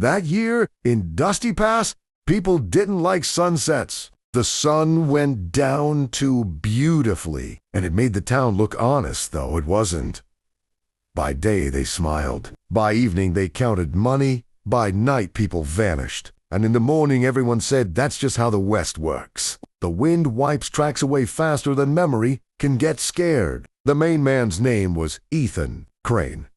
That year, in Dusty Pass, people didn't like sunsets. The sun went down too beautifully, and it made the town look honest, though it wasn't. By day, they smiled. By evening, they counted money. By night, people vanished. And in the morning, everyone said that's just how the West works. The wind wipes tracks away faster than memory can get scared. The main man's name was Ethan Crane.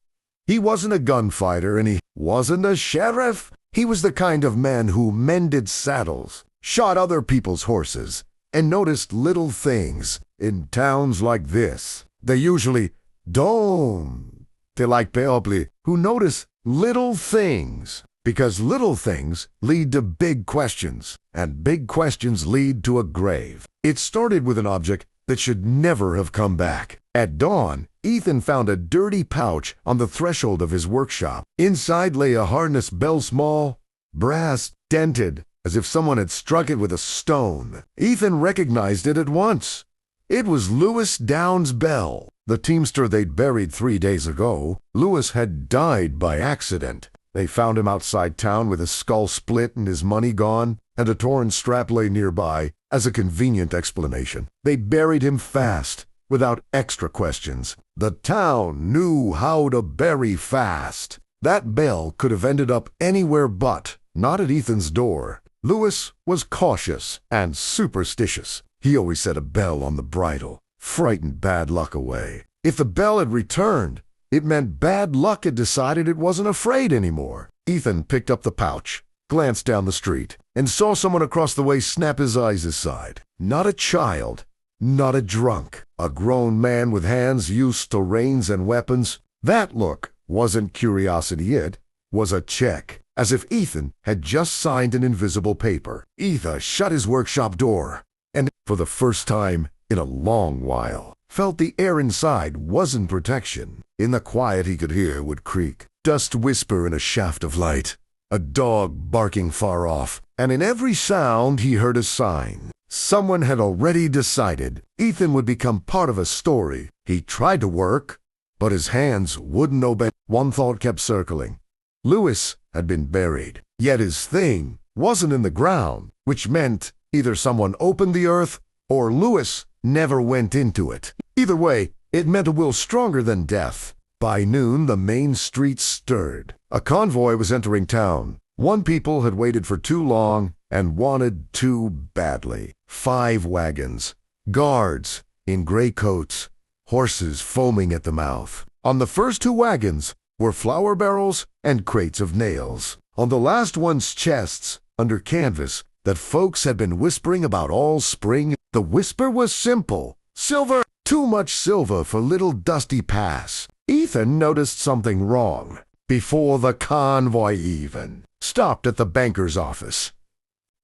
He wasn't a gunfighter, and he wasn't a sheriff. He was the kind of man who mended saddles, shot other people's horses, and noticed little things. In towns like this, they usually don't. They like people who notice little things, because little things lead to big questions, and big questions lead to a grave. It started with an object that should never have come back. At dawn, Ethan found a dirty pouch on the threshold of his workshop. Inside lay a harness bell, small, brass, dented, as if someone had struck it with a stone. Ethan recognized it at once. It was Lewis Downs' bell, the teamster they'd buried 3 days ago. Lewis had died by accident. They found him outside town with his skull split and his money gone, and a torn strap lay nearby as a convenient explanation. They buried him fast, without extra questions. The town knew how to bury fast. That bell could have ended up anywhere but not at Ethan's door. Lewis was cautious and superstitious. He always set a bell on the bridle, frightened bad luck away. If the bell had returned, it meant bad luck had decided it wasn't afraid anymore. Ethan picked up the pouch, glanced down the street, and saw someone across the way snap his eyes aside. Not a child, not a drunk, a grown man with hands used to reins and weapons. That look wasn't curiosity, it was a check, as if Ethan had just signed an invisible paper. Ethan shut his workshop door, and for the first time in a long while, felt the air inside wasn't protection. In the quiet he could hear wood creak, dust whisper in a shaft of light, a dog barking far off, and in every sound he heard a sign. Someone had already decided Ethan would become part of a story. He tried to work, but his hands wouldn't obey. One thought kept circling. Lewis had been buried, yet his thing wasn't in the ground, which meant either someone opened the earth or Lewis never went into it. Either way, it meant a will stronger than death. By noon, the main street stirred. A convoy was entering town. One people had waited for too long and wanted too badly. 5 wagons, guards in gray coats, horses foaming at the mouth. On the first 2 wagons were flour barrels and crates of nails. On the last one's chests, under canvas, that folks had been whispering about all spring. The whisper was simple. Silver! Too much silver for little Dusty Pass. Ethan noticed something wrong before the convoy even stopped at the banker's office.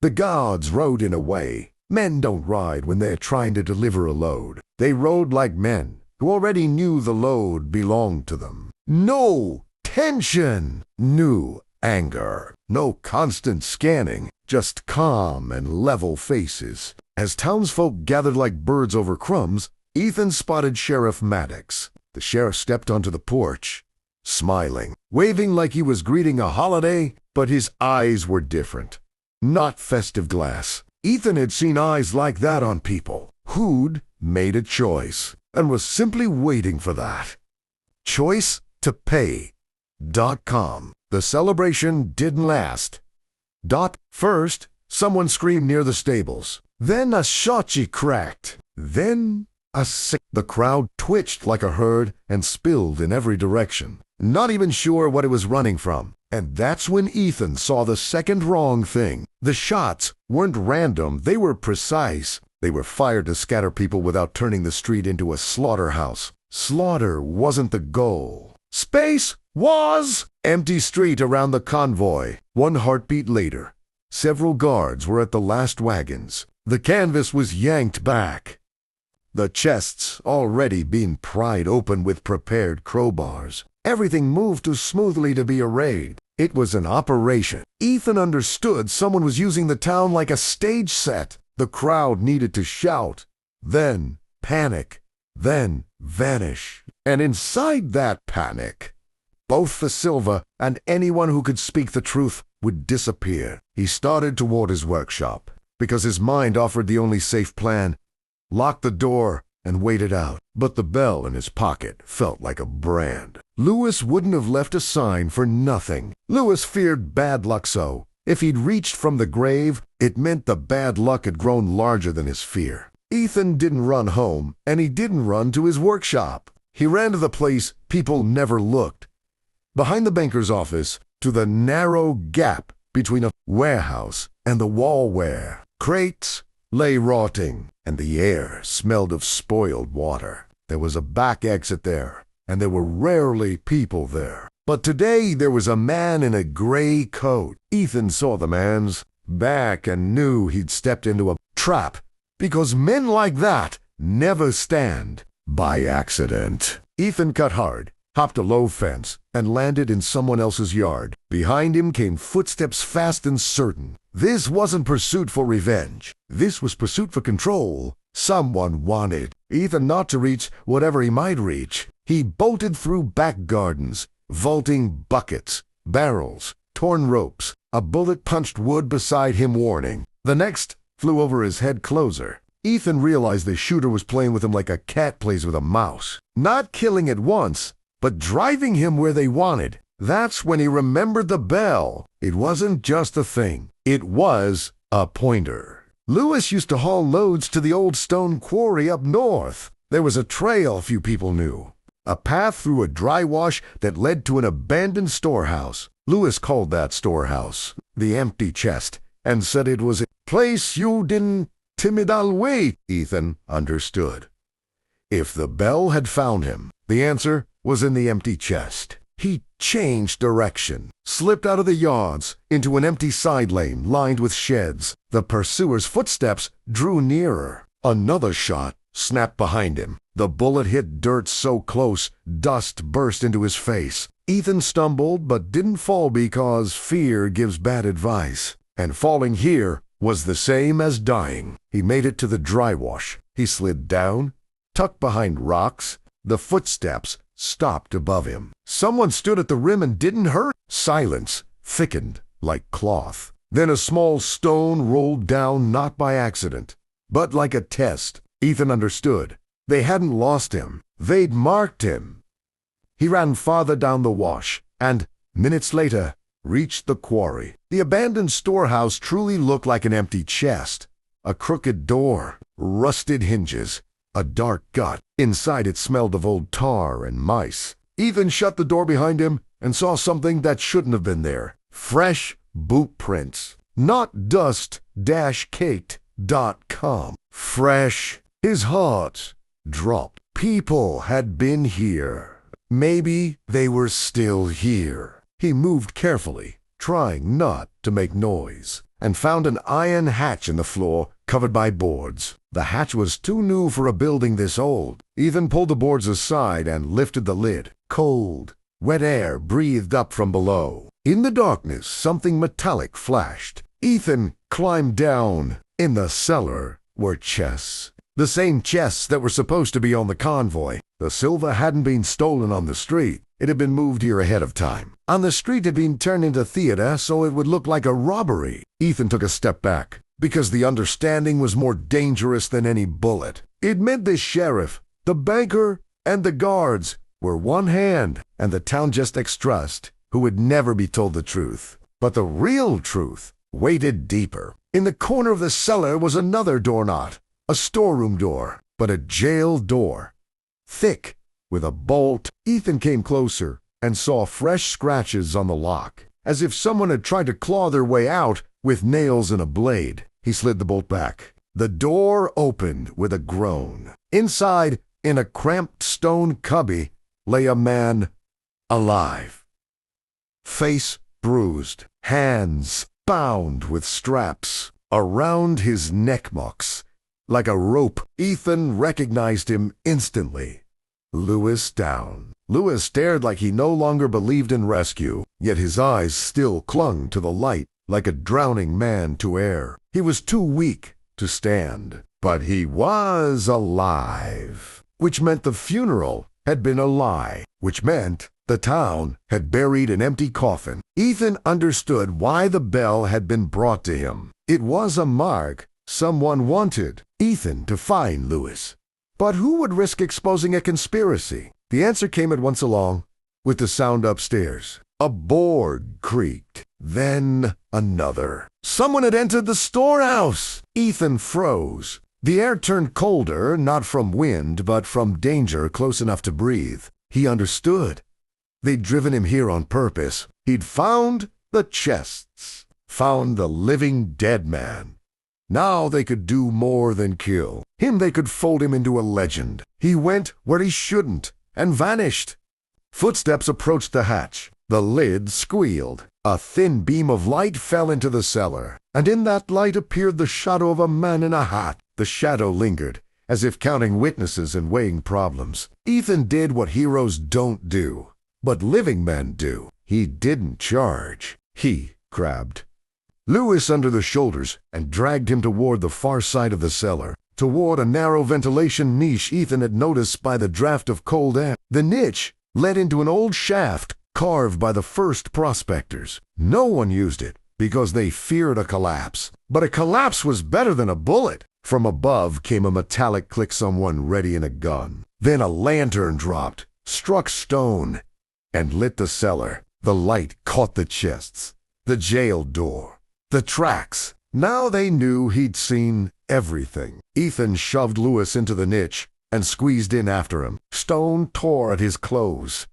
The guards rode in a way men don't ride when they're trying to deliver a load. They rode like men who already knew the load belonged to them. No tension, no anger, no constant scanning, just calm and level faces. As townsfolk gathered like birds over crumbs, Ethan spotted Sheriff Maddox. The sheriff stepped onto the porch, smiling, waving like he was greeting a holiday, but his eyes were different. Not festive glass. Ethan had seen eyes like that on people who'd made a choice and was simply waiting for that. ChoiceToPay.com. The celebration didn't last. First, someone screamed near the stables. Then a shotty cracked. Then the crowd twitched like a herd and spilled in every direction, not even sure what it was running from. And that's when Ethan saw the second wrong thing. The shots weren't random, they were precise. They were fired to scatter people without turning the street into a slaughterhouse. Slaughter wasn't the goal. Space was! Empty street around the convoy. 1 heartbeat later, several guards were at the last wagons. The canvas was yanked back, the chests already being pried open with prepared crowbars. Everything moved too smoothly to be arrayed. It was an operation. Ethan understood someone was using the town like a stage set. The crowd needed to shout, then panic, then vanish. And inside that panic, Both the silver and anyone who could speak the truth would disappear. He started toward his workshop, because his mind offered the only safe plan. Locked the door and waited out. But the bell in his pocket felt like a brand. Lewis wouldn't have left a sign for nothing. Lewis feared bad luck so. If he'd reached from the grave, it meant the bad luck had grown larger than his fear. Ethan didn't run home, and he didn't run to his workshop. He ran to the place people never looked. Behind the banker's office, to the narrow gap between a warehouse and the wall where crates lay rotting, and the air smelled of spoiled water. There was a back exit there, and there were rarely people there. But today there was a man in a gray coat. Ethan saw the man's back and knew he'd stepped into a trap, because men like that never stand by accident. Ethan cut hard, hopped a low fence, and landed in someone else's yard. Behind him came footsteps fast and certain. This wasn't pursuit for revenge. This was pursuit for control. Someone wanted Ethan not to reach whatever he might reach. He bolted through back gardens, vaulting buckets, barrels, torn ropes. A bullet punched wood beside him, warning. The next flew over his head closer. Ethan realized the shooter was playing with him like a cat plays with a mouse. Not killing at once, but driving him where they wanted. That's when he remembered the bell. It wasn't just a thing. It was a pointer. Lewis used to haul loads to the old stone quarry up north. There was a trail few people knew. A path through a dry wash that led to an abandoned storehouse. Lewis called that storehouse the empty chest and said it was a place you didn't timidal wait. Ethan understood. If the bell had found him, the answer was in the empty chest. He changed direction, slipped out of the yards into an empty side lane lined with sheds. The pursuer's footsteps drew nearer. Another shot snapped behind him. The bullet hit dirt so close, dust burst into his face. Ethan stumbled but didn't fall because fear gives bad advice. And falling here was the same as dying. He made it to the dry wash. He slid down, tucked behind rocks. The footsteps stopped above him. Someone stood at the rim and didn't hurt. Silence thickened like cloth. Then a small stone rolled down, not by accident, but like a test. Ethan understood. They hadn't lost him. They'd marked him. He ran farther down the wash and, minutes later, reached the quarry. The abandoned storehouse truly looked like an empty chest. A crooked door, rusted hinges, a dark gut. Inside it smelled of old tar and mice. Ethan shut the door behind him and saw something that shouldn't have been there. Fresh boot prints. Not dust-caked.com. Fresh. His heart dropped. People had been here. Maybe they were still here. He moved carefully, trying not to make noise, and found an iron hatch in the floor covered by boards. The hatch was too new for a building this old. Ethan pulled the boards aside and lifted the lid. Cold, wet air breathed up from below. In the darkness, something metallic flashed. Ethan climbed down. In the cellar were chests. The same chests that were supposed to be on the convoy. The silver hadn't been stolen on the street. It had been moved here ahead of time. On the street it had been turned into theater so it would look like a robbery. Ethan took a step back, because the understanding was more dangerous than any bullet. It meant the sheriff, the banker, and the guards were one hand, and the town just extrust, who would never be told the truth. But the real truth waited deeper. In the corner of the cellar was another door knot. A storeroom door, but a jail door. Thick, with a bolt. Ethan came closer and saw fresh scratches on the lock, as if someone had tried to claw their way out with nails and a blade. He slid the bolt back. The door opened with a groan. Inside, in a cramped stone cubby, lay a man alive. Face bruised, hands bound with straps around his neck mucks. Like a rope, Ethan recognized him instantly. Lewis down. Lewis stared like he no longer believed in rescue, yet his eyes still clung to the light like a drowning man to air. He was too weak to stand, but he was alive, which meant the funeral had been a lie, which meant The town had buried an empty coffin. Ethan understood why the bell had been brought to him. It was a mark. Someone wanted Ethan to find Lewis. But who would risk exposing a conspiracy? The answer came at once along with the sound upstairs. A board creaked, then another. Someone had entered the storehouse. Ethan froze. The air turned colder, not from wind, but from danger close enough to breathe. He understood. They'd driven him here on purpose. He'd found the chests, found the living dead man. Now they could do more than kill. They could fold him into a legend. He went where he shouldn't and vanished. Footsteps approached the hatch. The lid squealed. A thin beam of light fell into the cellar, and in that light appeared the shadow of a man in a hat. The shadow lingered, as if counting witnesses and weighing problems. Ethan did what heroes don't do, but living men do. He didn't charge. He grabbed Lewis under the shoulders and dragged him toward the far side of the cellar, toward a narrow ventilation niche Ethan had noticed by the draft of cold air. The niche led into an old shaft carved by the first prospectors. No one used it because they feared a collapse. But a collapse was better than a bullet. From above came a metallic click, someone readying a gun. Then a lantern dropped, struck stone, and lit the cellar. The light caught the chests, the jail door, the tracks. Now they knew he'd seen everything. Ethan shoved Lewis into the niche and squeezed in after him. Stone tore at his clothes.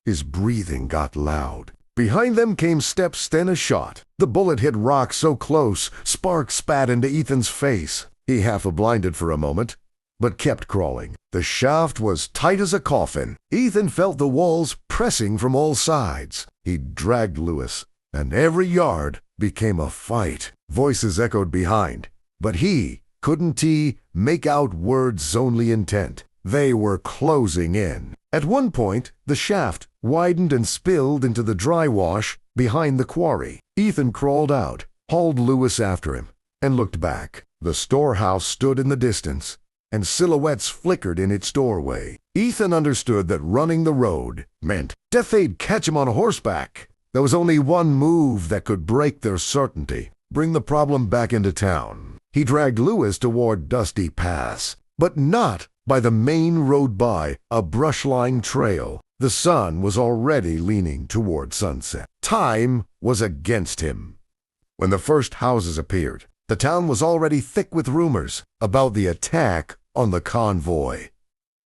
His breathing got loud. Behind them came steps, then a shot. The bullet hit rock so close, sparks spat into Ethan's face. He half blinded for a moment, but kept crawling. The shaft was tight as a coffin. Ethan felt the walls pressing from all sides. He dragged Lewis, and every yard became a fight. Voices echoed behind, but he couldn't make out words' only intent. They were closing in. At one point, the shaft widened and spilled into the dry wash behind the quarry. Ethan crawled out, hauled Lewis after him, and looked back. The storehouse stood in the distance, and silhouettes flickered in its doorway. Ethan understood that running the road meant death. They'd catch him on horseback. There was only one move that could break their certainty, bring the problem back into town. He dragged Lewis toward Dusty Pass, but not by the main road, by a brush-lined trail. The sun was already leaning toward sunset. Time was against him. When the first houses appeared, the town was already thick with rumors about the attack on the convoy.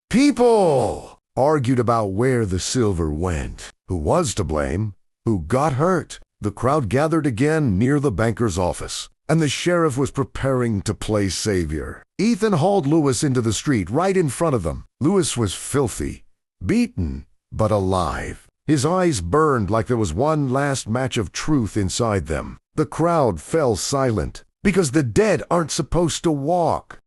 People argued about where the silver went, who was to blame, who got hurt. The crowd gathered again near the banker's office, and the sheriff was preparing to play savior. Ethan hauled Lewis into the street right in front of them. Lewis was filthy, beaten, but alive. His eyes burned like there was one last match of truth inside them. The crowd fell silent, because the dead aren't supposed to walk.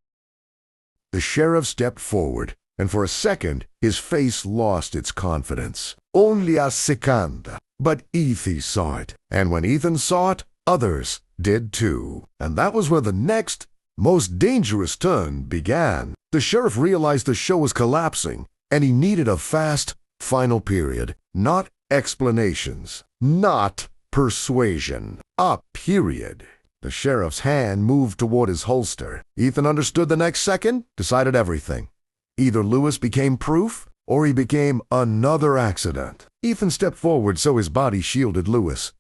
The sheriff stepped forward, and for a second his face lost its confidence. Only a second. But Ethan saw it, and when Ethan saw it, others did too. And that was where the next, most dangerous turn began. The sheriff realized the show was collapsing, and he needed a fast, final period. Not explanations, not persuasion. A period. The sheriff's hand moved toward his holster. Ethan understood the next second, decided everything. Either Lewis became proof, or he became another accident. Ethan stepped forward so his body shielded Lewis.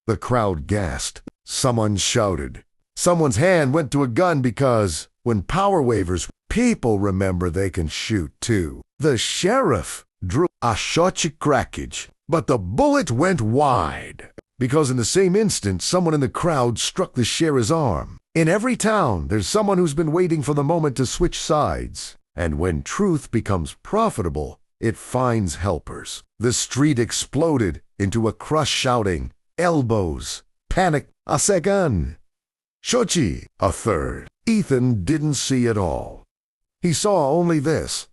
The crowd gasped. Someone shouted. Someone's hand went to a gun because, when power wavers, people remember they can shoot too. The sheriff drew a shot crackage, but the bullet went wide. Because in the same instant, someone in the crowd struck the sheriff's arm. In every town, there's someone who's been waiting for the moment to switch sides. And when truth becomes profitable, it finds helpers. The street exploded into a crush shouting, elbows, panic, a second, shochi, a third. Ethan didn't see it all. He saw only this.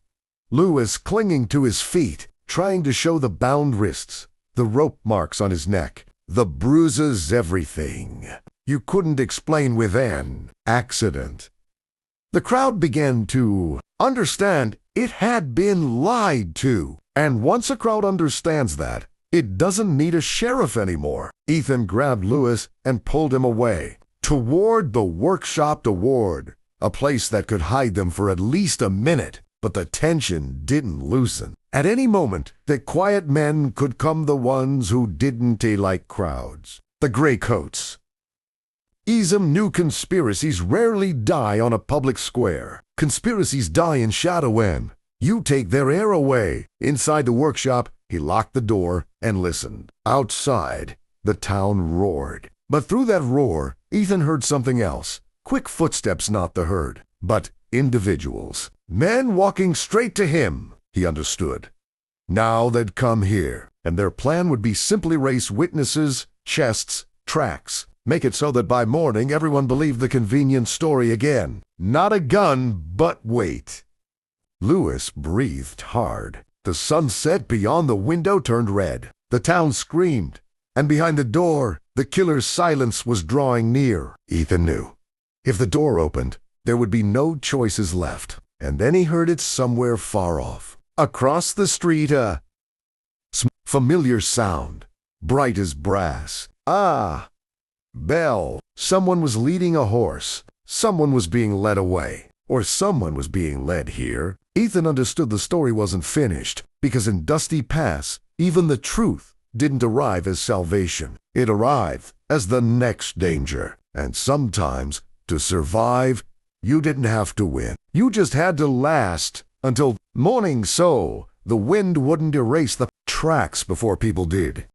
Lewis clinging to his feet, trying to show the bound wrists, the rope marks on his neck, the bruises, everything. You couldn't explain with an accident. The crowd began to understand it had been lied to, And once a crowd understands that, it doesn't need a sheriff anymore. Ethan grabbed Lewis and pulled him away, toward the workshop toward, a place that could hide them for at least a minute. But the tension didn't loosen. At any moment, the quiet men could come the ones who didn't like crowds. The gray coats. Easem knew conspiracies rarely die on a public square. Conspiracies die in shadow when you take their air away. Inside the workshop, he locked the door and listened. Outside, the town roared. But through that roar, Ethan heard something else. Quick footsteps, not the herd, but individuals. Men walking straight to him, he understood. Now they'd come here, and their plan would be simply race witnesses, chests, tracks, make it so that by morning everyone believed the convenient story again. Not a gun, but wait. Lewis breathed hard. The sunset beyond the window turned red. The town screamed, and behind the door, the killer's silence was drawing near. Ethan knew. If the door opened, there would be no choices left. And then he heard it somewhere far off. Across the street, a familiar sound, bright as brass. Ah! Bell. Someone was leading a horse. Someone was being led away. Or someone was being led here. Ethan understood the story wasn't finished, because in Dusty Pass, even the truth didn't arrive as salvation. It arrived as the next danger. And sometimes, to survive, you didn't have to win. You just had to last until morning, so the wind wouldn't erase the tracks before people did.